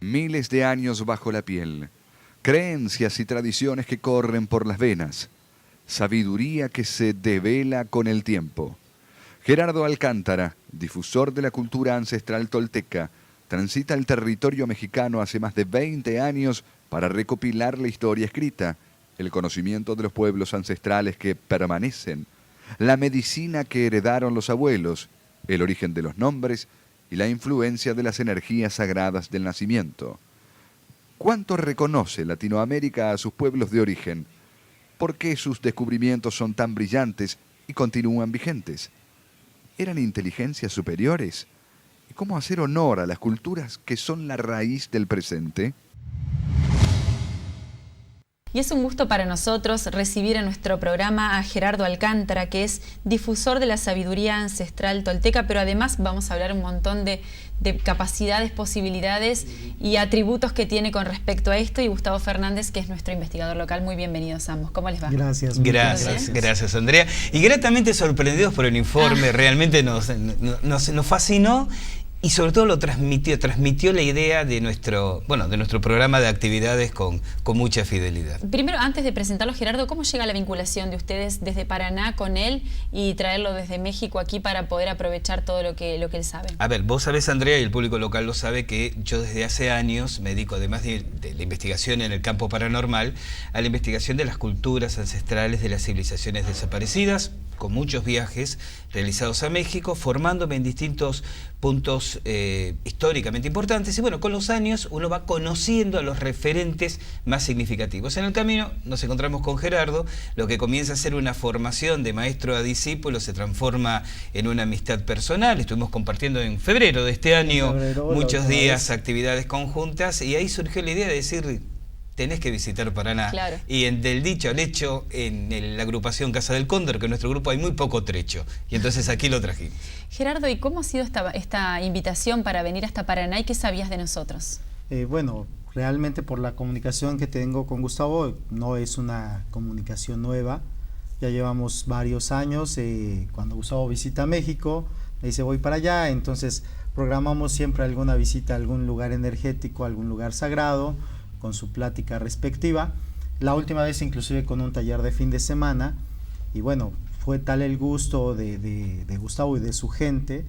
Miles de años bajo la piel, creencias y tradiciones que corren por las venas, sabiduría que se devela con el tiempo. Gerardo Alcántara, difusor de la cultura ancestral tolteca, transita el territorio mexicano hace más de 20 años para recopilar la historia escrita, el conocimiento de los pueblos ancestrales que permanecen, la medicina que heredaron los abuelos, el origen de los nombres y la influencia de las energías sagradas del nacimiento. ¿Cuánto reconoce Latinoamérica a sus pueblos de origen? ¿Por qué sus descubrimientos son tan brillantes y continúan vigentes? ¿Eran inteligencias superiores? ¿Y cómo hacer honor a las culturas que son la raíz del presente? Y es un gusto para nosotros recibir en nuestro programa a Gerardo Alcántara, que es difusor de la sabiduría ancestral tolteca, pero además vamos a hablar un montón de capacidades, posibilidades y atributos que tiene con respecto a esto. Y Gustavo Fernández, que es nuestro investigador local. Muy bienvenidos ambos. ¿Cómo les va? Gracias. Gracias, Andrea. Y gratamente sorprendidos por el informe. Realmente nos fascinó. Y sobre todo transmitió la idea de nuestro programa de actividades con mucha fidelidad. Primero, antes de presentarlo, Gerardo, ¿cómo llega la vinculación de ustedes desde Paraná con él y traerlo desde México aquí para poder aprovechar todo lo que él sabe? A ver, vos sabés, Andrea, y el público local lo sabe, que yo desde hace años me dedico, además de la investigación en el campo paranormal, a la investigación de las culturas ancestrales de las civilizaciones desaparecidas, con muchos viajes realizados a México, formándome en distintos puntos históricamente importantes. Y bueno, con los años uno va conociendo a los referentes más significativos. En el camino nos encontramos con Gerardo. Lo que comienza a ser una formación de maestro a discípulo se transforma en una amistad personal. Estuvimos compartiendo en febrero de este año muchos días, actividades conjuntas, y ahí surgió la idea de decir: tenés que visitar Paraná. Claro. Y del dicho al hecho, en la agrupación Casa del Cóndor, que en nuestro grupo hay muy poco trecho. Y entonces aquí lo trajimos. Gerardo, ¿y cómo ha sido esta invitación para venir hasta Paraná y qué sabías de nosotros? Bueno, realmente por la comunicación que tengo con Gustavo, no es una comunicación nueva. Ya llevamos varios años. Cuando Gustavo visita México, me dice voy para allá, entonces programamos siempre alguna visita a algún lugar energético, algún lugar sagrado, con su plática respectiva. La última vez inclusive con un taller de fin de semana, y bueno, fue tal el gusto de Gustavo y de su gente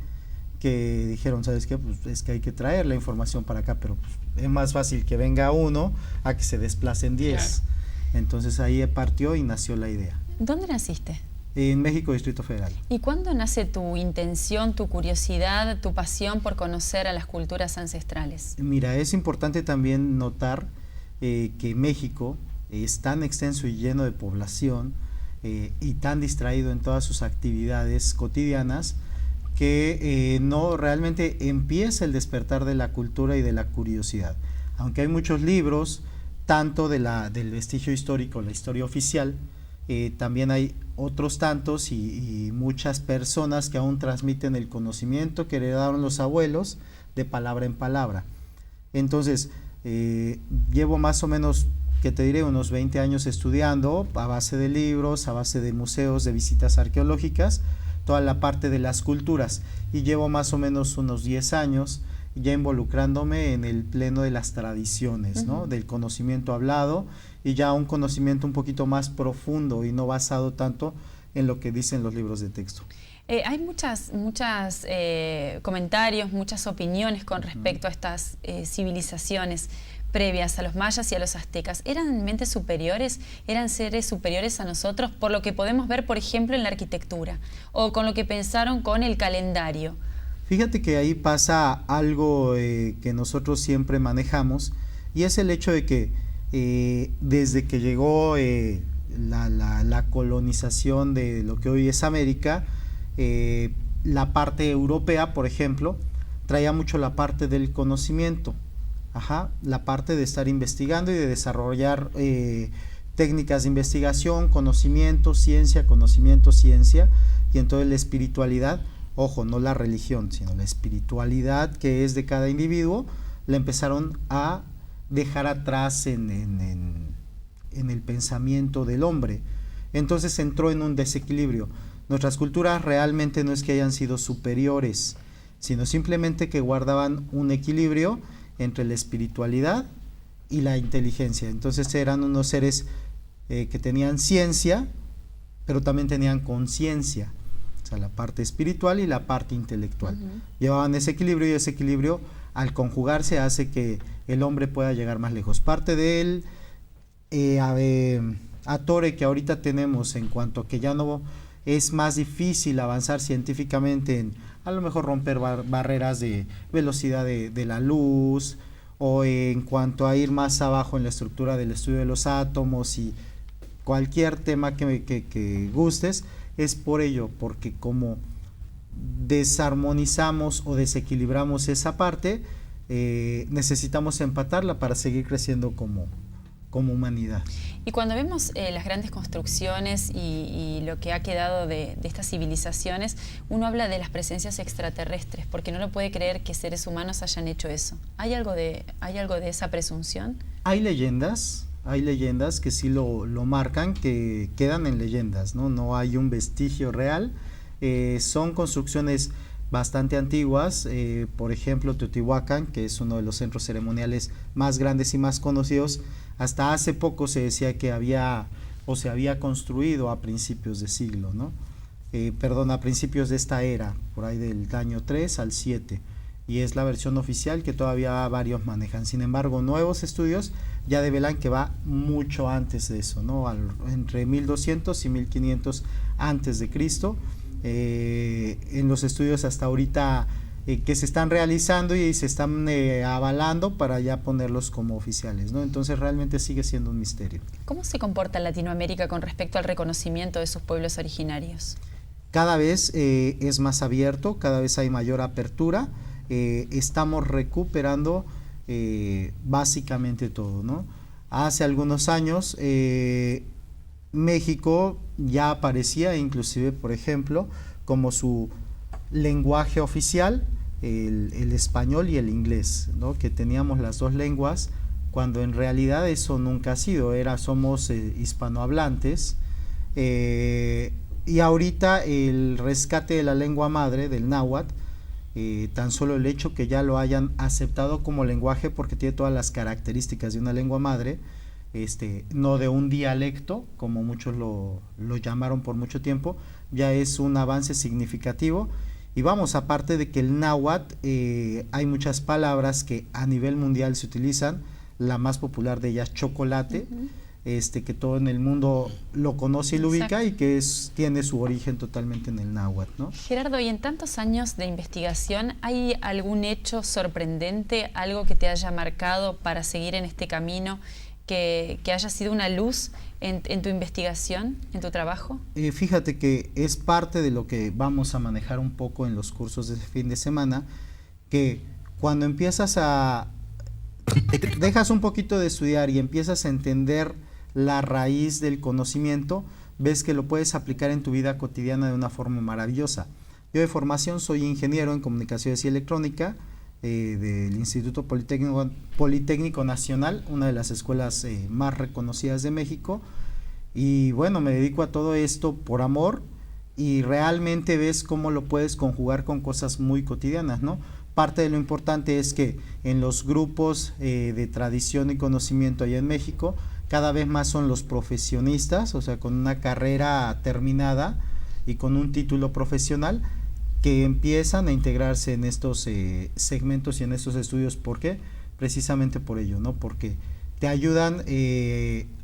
que dijeron, ¿sabes qué? Pues es que hay que traer la información para acá, pero pues, es más fácil que venga uno a que se desplacen 10. Claro. Entonces ahí partió y nació la idea. ¿Dónde naciste? En México, Distrito Federal. ¿Y cuándo nace tu intención, tu curiosidad, tu pasión por conocer a las culturas ancestrales? Mira, es importante también notar que México es tan extenso y lleno de población y tan distraído en todas sus actividades cotidianas que no realmente empieza el despertar de la cultura y de la curiosidad. Aunque hay muchos libros, tanto del vestigio histórico, la historia oficial, también hay otros tantos y muchas personas que aún transmiten el conocimiento que heredaron los abuelos de palabra en palabra. Entonces, llevo más o menos, que te diré, unos 20 años estudiando a base de libros, a base de museos, de visitas arqueológicas, toda la parte de las culturas, y llevo más o menos unos 10 años ya involucrándome en el pleno de las tradiciones, ¿no? Del conocimiento hablado, y ya un conocimiento un poquito más profundo y no basado tanto en lo que dicen los libros de texto. Hay muchos comentarios, muchas opiniones con respecto a estas civilizaciones previas a los mayas y a los aztecas. ¿Eran mentes superiores? ¿Eran seres superiores a nosotros? Por lo que podemos ver, por ejemplo, en la arquitectura, o con lo que pensaron con el calendario. Fíjate que ahí pasa algo que nosotros siempre manejamos, y es el hecho de que desde que llegó la colonización de lo que hoy es América, la parte europea, por ejemplo, traía mucho la parte del conocimiento, la parte de estar investigando y de desarrollar técnicas de investigación, conocimiento, ciencia, y entonces la espiritualidad, ojo, no la religión, sino la espiritualidad que es de cada individuo, la empezaron a dejar atrás en el pensamiento del hombre. Entonces entró en un desequilibrio. Nuestras culturas realmente no es que hayan sido superiores, sino simplemente que guardaban un equilibrio entre la espiritualidad y la inteligencia. Entonces eran unos seres que tenían ciencia, pero también tenían conciencia, o sea, la parte espiritual y la parte intelectual. Llevaban ese equilibrio, y ese equilibrio al conjugarse hace que el hombre pueda llegar más lejos. Parte de él, atore que ahorita tenemos en cuanto a que ya no es más difícil avanzar científicamente en a lo mejor romper barreras de velocidad de la luz, o en cuanto a ir más abajo en la estructura del estudio de los átomos y cualquier tema que gustes, es por ello, porque como desarmonizamos o desequilibramos esa parte, necesitamos empatarla para seguir creciendo como humanidad. Y cuando vemos las grandes construcciones y lo que ha quedado de estas civilizaciones, uno habla de las presencias extraterrestres, porque no lo puede creer que seres humanos hayan hecho eso. ¿Hay algo de esa presunción? Hay leyendas que sí lo marcan, que quedan en leyendas, no hay un vestigio real. Son construcciones bastante antiguas, por ejemplo Teotihuacán, que es uno de los centros ceremoniales más grandes y más conocidos. Hasta hace poco se decía que se había construido a principios de siglo, a principios de esta era, por ahí del año 3 al 7, y es la versión oficial que todavía varios manejan. Sin embargo, nuevos estudios ya develan que va mucho antes de eso, entre 1200 y 1500 antes de Cristo. En los estudios hasta ahorita que se están realizando y se están avalando para ya ponerlos como oficiales, Entonces realmente sigue siendo un misterio. ¿Cómo se comporta Latinoamérica con respecto al reconocimiento de sus pueblos originarios? Cada vez es más abierto, cada vez hay mayor apertura, estamos recuperando básicamente todo, Hace algunos años México ya aparecía inclusive, por ejemplo, como su lenguaje oficial, el español y el inglés, que teníamos las dos lenguas, cuando en realidad eso nunca ha sido, somos hispanohablantes, y ahorita el rescate de la lengua madre, del náhuatl, tan solo el hecho que ya lo hayan aceptado como lenguaje, porque tiene todas las características de una lengua madre, no de un dialecto, como muchos lo llamaron por mucho tiempo, ya es un avance significativo. Y vamos, aparte de que el náhuatl, hay muchas palabras que a nivel mundial se utilizan, la más popular de ellas, chocolate, que todo en el mundo lo conoce y lo ubica, y que tiene su origen totalmente en el náhuatl, Gerardo, y en tantos años de investigación, ¿hay algún hecho sorprendente, algo que te haya marcado para seguir en este camino, que haya sido una luz en tu investigación, en tu trabajo? Fíjate que es parte de lo que vamos a manejar un poco en los cursos de fin de semana, que cuando dejas un poquito de estudiar y empiezas a entender la raíz del conocimiento, ves que lo puedes aplicar en tu vida cotidiana de una forma maravillosa. Yo de formación soy ingeniero en comunicaciones y electrónica, del Instituto Politécnico Nacional, una de las escuelas más reconocidas de México, y bueno, me dedico a todo esto por amor, y realmente ves cómo lo puedes conjugar con cosas muy cotidianas, Parte de lo importante es que en los grupos de tradición y conocimiento allá en México, cada vez más son los profesionistas, o sea, con una carrera terminada y con un título profesional, que empiezan a integrarse en estos segmentos y en estos estudios. ¿Por qué? Precisamente por ello, porque te ayudan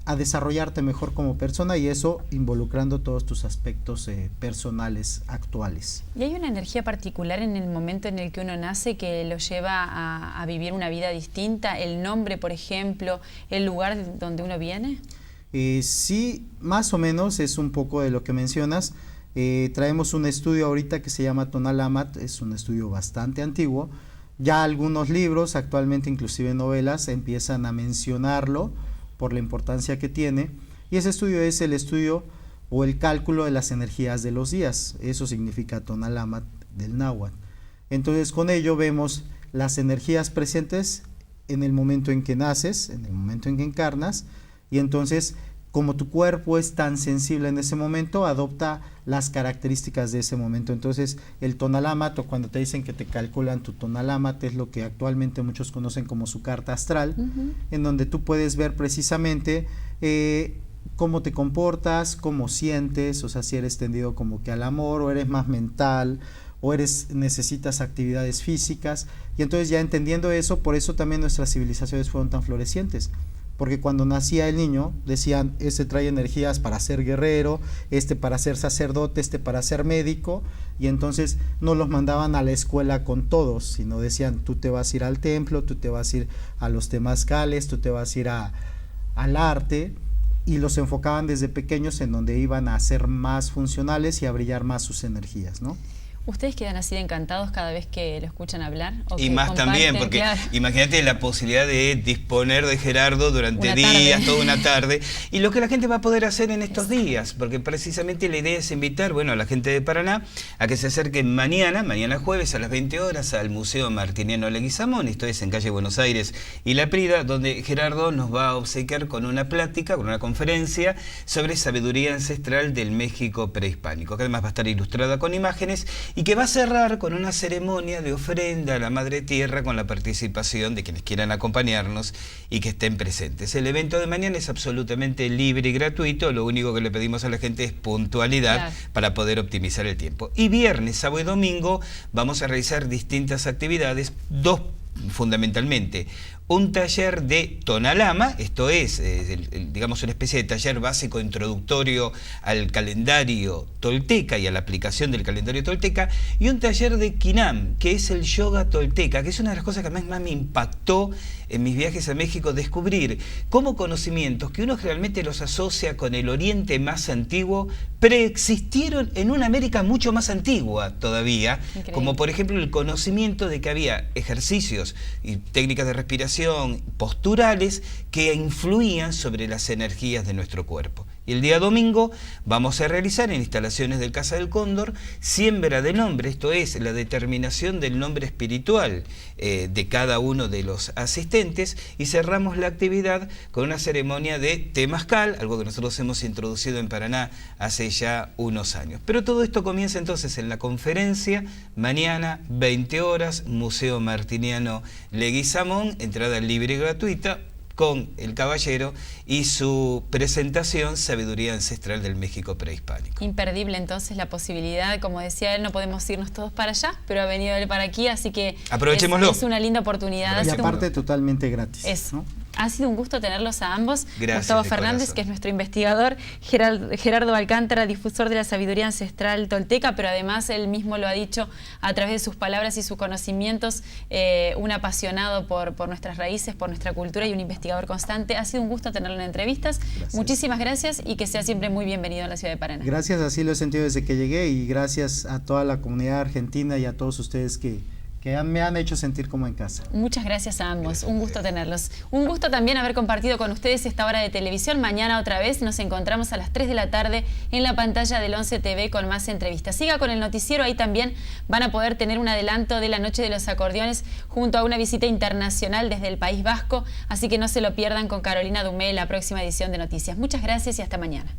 a desarrollarte mejor como persona, y eso involucrando todos tus aspectos personales actuales. ¿Y hay una energía particular en el momento en el que uno nace que lo lleva a vivir una vida distinta? ¿El nombre, por ejemplo, el lugar donde uno viene? Sí, más o menos es un poco de lo que mencionas. Traemos un estudio ahorita que se llama Tonal Amat, es un estudio bastante antiguo. Ya algunos libros, actualmente inclusive novelas, empiezan a mencionarlo por la importancia que tiene, y ese estudio es el estudio o el cálculo de las energías de los días. Eso significa Tonal Amat del náhuatl. Entonces con ello vemos las energías presentes en el momento en que naces, en el momento en que encarnas, y entonces como tu cuerpo es tan sensible en ese momento, adopta las características de ese momento. Entonces, el tonalámato, cuando te dicen que te calculan tu tonalámato, es lo que actualmente muchos conocen como su carta astral, en donde tú puedes ver precisamente cómo te comportas, cómo sientes, o sea, si eres tendido como que al amor, o eres más mental, o necesitas actividades físicas. Y entonces, ya entendiendo eso, por eso también nuestras civilizaciones fueron tan florecientes. Porque cuando nacía el niño, decían, este trae energías para ser guerrero, este para ser sacerdote, este para ser médico, y entonces no los mandaban a la escuela con todos, sino decían, tú te vas a ir al templo, tú te vas a ir a los temazcales, tú te vas a ir al arte, y los enfocaban desde pequeños en donde iban a ser más funcionales y a brillar más sus energías, ¿no? ¿Ustedes quedan así de encantados cada vez que lo escuchan hablar? Y más también, porque claro, imagínate la posibilidad de disponer de Gerardo durante días, toda una tarde, y lo que la gente va a poder hacer en estos días, porque precisamente la idea es invitar, bueno, a la gente de Paraná a que se acerquen mañana jueves a las 20 horas al Museo Martiniano Leguizamón, esto es en calle Buenos Aires y La Prida, donde Gerardo nos va a obsequiar con una plática, con una conferencia sobre sabiduría ancestral del México prehispánico, que además va a estar ilustrada con imágenes y que va a cerrar con una ceremonia de ofrenda a la Madre Tierra con la participación de quienes quieran acompañarnos y que estén presentes. El evento de mañana es absolutamente libre y gratuito, lo único que le pedimos a la gente es puntualidad para poder optimizar el tiempo. Y viernes, sábado y domingo vamos a realizar distintas actividades, dos fundamentalmente. Un taller de tonalama, esto es, digamos, una especie de taller básico introductorio al calendario tolteca y a la aplicación del calendario tolteca, y un taller de Quinam, que es el yoga tolteca, que es una de las cosas que más me impactó en mis viajes a México, descubrir cómo conocimientos que uno realmente los asocia con el Oriente más antiguo, preexistieron en una América mucho más antigua todavía, increíble, como por ejemplo el conocimiento de que había ejercicios y técnicas de respiración posturales que influían sobre las energías de nuestro cuerpo. Y el día domingo vamos a realizar en instalaciones del Casa del Cóndor siembra de nombre, esto es, la determinación del nombre espiritual de cada uno de los asistentes, y cerramos la actividad con una ceremonia de temazcal, algo que nosotros hemos introducido en Paraná hace ya unos años. Pero todo esto comienza entonces en la conferencia, mañana 20 horas, Museo Martiniano Leguizamón, entrada libre y gratuita, con el caballero y su presentación Sabiduría Ancestral del México Prehispánico. Imperdible entonces la posibilidad, como decía él, no podemos irnos todos para allá, pero ha venido él para aquí, así que aprovechémoslo. Es una linda oportunidad. Y aparte totalmente gratis, ¿no? Ha sido un gusto tenerlos a ambos. Gracias, Gustavo Fernández, que es nuestro investigador, Gerardo Alcántara, difusor de la sabiduría ancestral tolteca, pero además él mismo lo ha dicho a través de sus palabras y sus conocimientos, un apasionado por nuestras raíces, por nuestra cultura y un investigador constante. Ha sido un gusto tenerlo en entrevistas. Gracias. Muchísimas gracias y que sea siempre muy bienvenido en la ciudad de Paraná. Gracias, así lo he sentido desde que llegué, y gracias a toda la comunidad argentina y a todos ustedes que me han hecho sentir como en casa. Muchas gracias a ambos, un gusto tenerlos. Un gusto también haber compartido con ustedes esta hora de televisión. Mañana otra vez nos encontramos a las 3 de la tarde en la pantalla del 11 TV con más entrevistas. Siga con el noticiero, ahí también van a poder tener un adelanto de la Noche de los Acordeones junto a una visita internacional desde el País Vasco, así que no se lo pierdan con Carolina Dumé en la próxima edición de Noticias. Muchas gracias y hasta mañana.